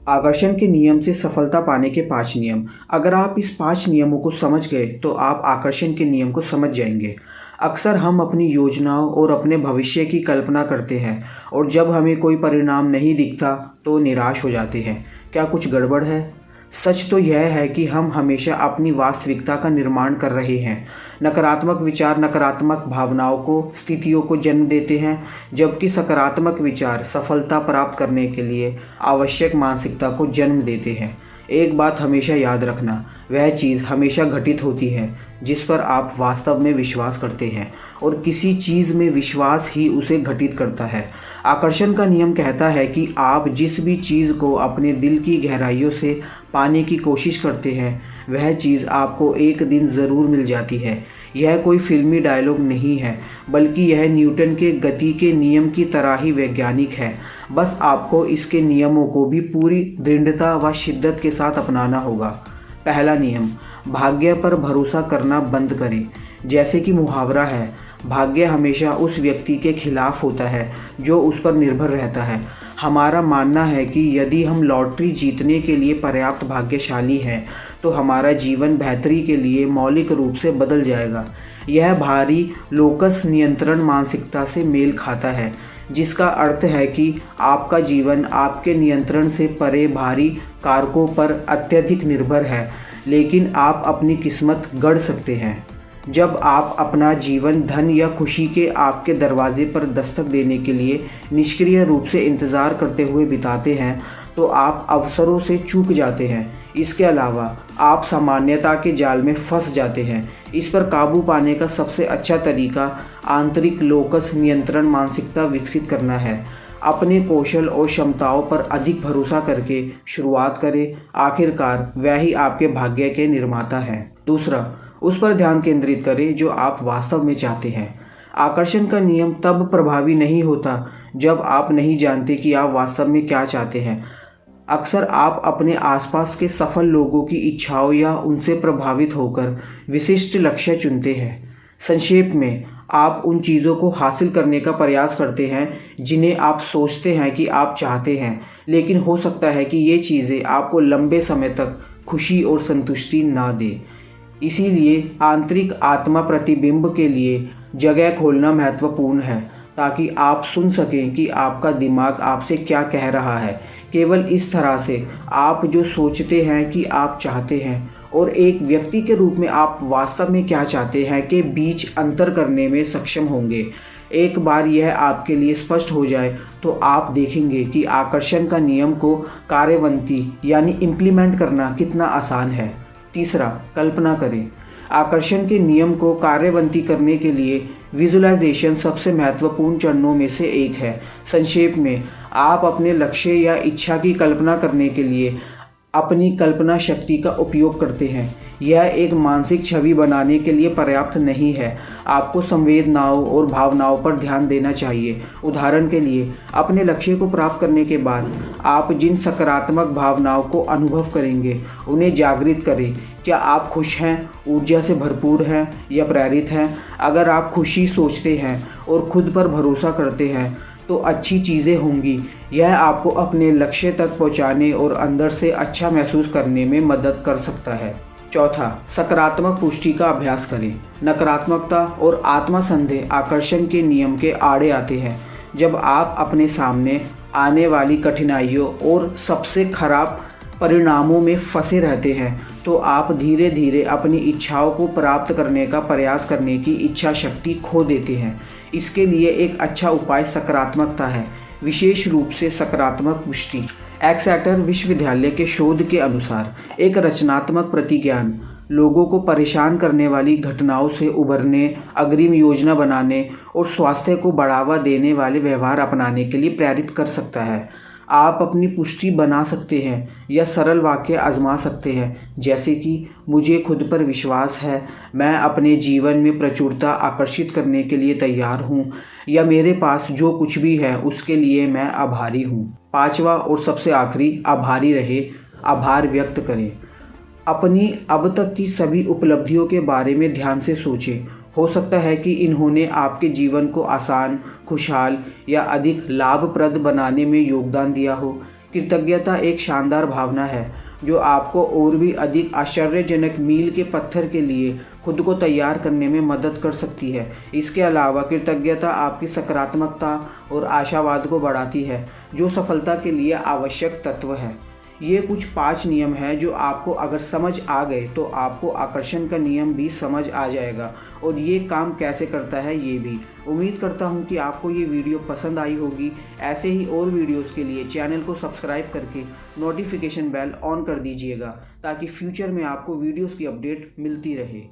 आकर्षण के नियम से सफलता पाने के 5 नियम। अगर आप इस 5 नियमों को समझ गए तो आप आकर्षण के नियम को समझ जाएंगे। अक्सर हम अपनी योजनाओं और अपने भविष्य की कल्पना करते हैं और जब हमें कोई परिणाम नहीं दिखता तो निराश हो जाते हैं। क्या कुछ गड़बड़ है? सच तो यह है कि हम हमेशा अपनी वास्तविकता का निर्माण कर रहे हैं। नकारात्मक विचार नकारात्मक भावनाओं को, स्थितियों को जन्म देते हैं, जबकि सकारात्मक विचार सफलता प्राप्त करने के लिए आवश्यक मानसिकता को जन्म देते हैं। एक बात हमेशा याद रखना, वह चीज़ हमेशा घटित होती है जिस पर आप वास्तव में विश्वास करते हैं, और किसी चीज़ में विश्वास ही उसे घटित करता है। आकर्षण का नियम कहता है कि आप जिस भी चीज़ को अपने दिल की गहराइयों से पाने की कोशिश करते हैं, वह चीज़ आपको एक दिन ज़रूर मिल जाती है। यह कोई फिल्मी डायलॉग नहीं है, बल्कि यह न्यूटन के गति के नियम की तरह ही वैज्ञानिक है। बस आपको इसके नियमों को भी पूरी दृढ़ता व शिद्दत के साथ अपनाना होगा। पहला नियम, भाग्य पर भरोसा करना बंद करें। जैसे कि मुहावरा है, भाग्य हमेशा उस व्यक्ति के खिलाफ होता है जो उस पर निर्भर रहता है। हमारा मानना है कि यदि हम लॉटरी जीतने के लिए पर्याप्त भाग्यशाली हैं तो हमारा जीवन बेहतरी के लिए मौलिक रूप से बदल जाएगा। यह भारी लोकस नियंत्रण मानसिकता से मेल खाता है, जिसका अर्थ है कि आपका जीवन आपके नियंत्रण से परे भारी कारकों पर अत्यधिक निर्भर है, लेकिन आप अपनी किस्मत गढ़ सकते हैं। जब आप अपना जीवन धन या खुशी के आपके दरवाजे पर दस्तक देने के लिए निष्क्रिय रूप से इंतज़ार करते हुए बिताते हैं तो आप अवसरों से चूक जाते हैं। इसके अलावा आप सामान्यता के जाल में फंस जाते हैं। इस पर काबू पाने का सबसे अच्छा तरीका आंतरिक लोकस नियंत्रण मानसिकता विकसित करना है। अपने कौशल और क्षमताओं पर अधिक भरोसा करके शुरुआत करें। आखिरकार वह ही आपके भाग्य के निर्माता हैं। दूसरा, उस पर ध्यान केंद्रित करें जो आप वास्तव में चाहते हैं। आकर्षण का नियम तब प्रभावी नहीं होता जब आप नहीं जानते कि आप वास्तव में क्या चाहते हैं। अक्सर आप अपने आसपास के सफल लोगों की इच्छाओं या उनसे प्रभावित होकर विशिष्ट लक्ष्य चुनते हैं। संक्षेप में, आप उन चीज़ों को हासिल करने का प्रयास करते हैं जिन्हें आप सोचते हैं कि आप चाहते हैं, लेकिन हो सकता है कि ये चीज़ें आपको लंबे समय तक खुशी और संतुष्टि ना दें। इसीलिए आंतरिक आत्मा प्रतिबिंब के लिए जगह खोलना महत्वपूर्ण है, ताकि आप सुन सकें कि आपका दिमाग आपसे क्या कह रहा है। केवल इस तरह से आप जो सोचते हैं कि आप चाहते हैं और एक व्यक्ति के रूप में आप वास्तव में क्या चाहते हैं के बीच अंतर करने में सक्षम होंगे। एक बार यह आपके लिए स्पष्ट हो जाए तो आप देखेंगे कि आकर्षण का नियम को कार्यवंती यानी इम्प्लीमेंट करना कितना आसान है। तीसरा, कल्पना करें। आकर्षण के नियम को कार्यवंती करने के लिए विजुअलाइजेशन सबसे महत्वपूर्ण चरणों में से एक है। संक्षेप में, आप अपने लक्ष्य या इच्छा की कल्पना करने के लिए अपनी कल्पना शक्ति का उपयोग करते हैं। यह एक मानसिक छवि बनाने के लिए पर्याप्त नहीं है। आपको संवेदनाओं और भावनाओं पर ध्यान देना चाहिए। उदाहरण के लिए, अपने लक्ष्य को प्राप्त करने के बाद आप जिन सकारात्मक भावनाओं को अनुभव करेंगे उन्हें जागृत करें। क्या आप खुश हैं, ऊर्जा से भरपूर हैं या प्रेरित हैं? अगर आप खुशी सोचते हैं और खुद पर भरोसा करते हैं तो अच्छी चीज़ें होंगी। यह आपको अपने लक्ष्य तक पहुंचाने और अंदर से अच्छा महसूस करने में मदद कर सकता है। चौथा, सकारात्मक पुष्टि का अभ्यास करें। नकारात्मकता और आत्मसंदेह आकर्षण के नियम के आड़े आते हैं। जब आप अपने सामने आने वाली कठिनाइयों और सबसे खराब परिणामों में फंसे रहते हैं तो आप धीरे धीरे अपनी इच्छाओं को प्राप्त करने का प्रयास करने की इच्छा शक्ति खो देते हैं। इसके लिए एक अच्छा उपाय सकारात्मकता है, विशेष रूप से सकारात्मक पुष्टि। एक्सेटर विश्वविद्यालय के शोध के अनुसार एक रचनात्मक प्रतिज्ञान लोगों को परेशान करने वाली घटनाओं से उबरने, अग्रिम योजना बनाने और स्वास्थ्य को बढ़ावा देने वाले व्यवहार अपनाने के लिए प्रेरित कर सकता है। आप अपनी पुष्टि बना सकते हैं या सरल वाक्य आजमा सकते हैं, जैसे कि मुझे खुद पर विश्वास है, मैं अपने जीवन में प्रचुरता आकर्षित करने के लिए तैयार हूँ, या मेरे पास जो कुछ भी है उसके लिए मैं आभारी हूँ। पांचवा और सबसे आखिरी, आभारी रहे, आभार व्यक्त करें। अपनी अब तक की सभी उपलब्धियों के बारे में ध्यान से सोचें। हो सकता है कि इन्होंने आपके जीवन को आसान, खुशहाल या अधिक लाभप्रद बनाने में योगदान दिया हो। कृतज्ञता एक शानदार भावना है जो आपको और भी अधिक आश्चर्यजनक मील के पत्थर के लिए खुद को तैयार करने में मदद कर सकती है। इसके अलावा कृतज्ञता आपकी सकारात्मकता और आशावाद को बढ़ाती है, जो सफलता के लिए आवश्यक तत्व है। ये कुछ 5 नियम हैं जो आपको अगर समझ आ गए तो आपको आकर्षण का नियम भी समझ आ जाएगा और ये काम कैसे करता है ये भी। उम्मीद करता हूँ कि आपको ये वीडियो पसंद आई होगी। ऐसे ही और वीडियोस के लिए चैनल को सब्सक्राइब करके नोटिफिकेशन बेल ऑन कर दीजिएगा ताकि फ्यूचर में आपको वीडियोस की अपडेट मिलती रहे।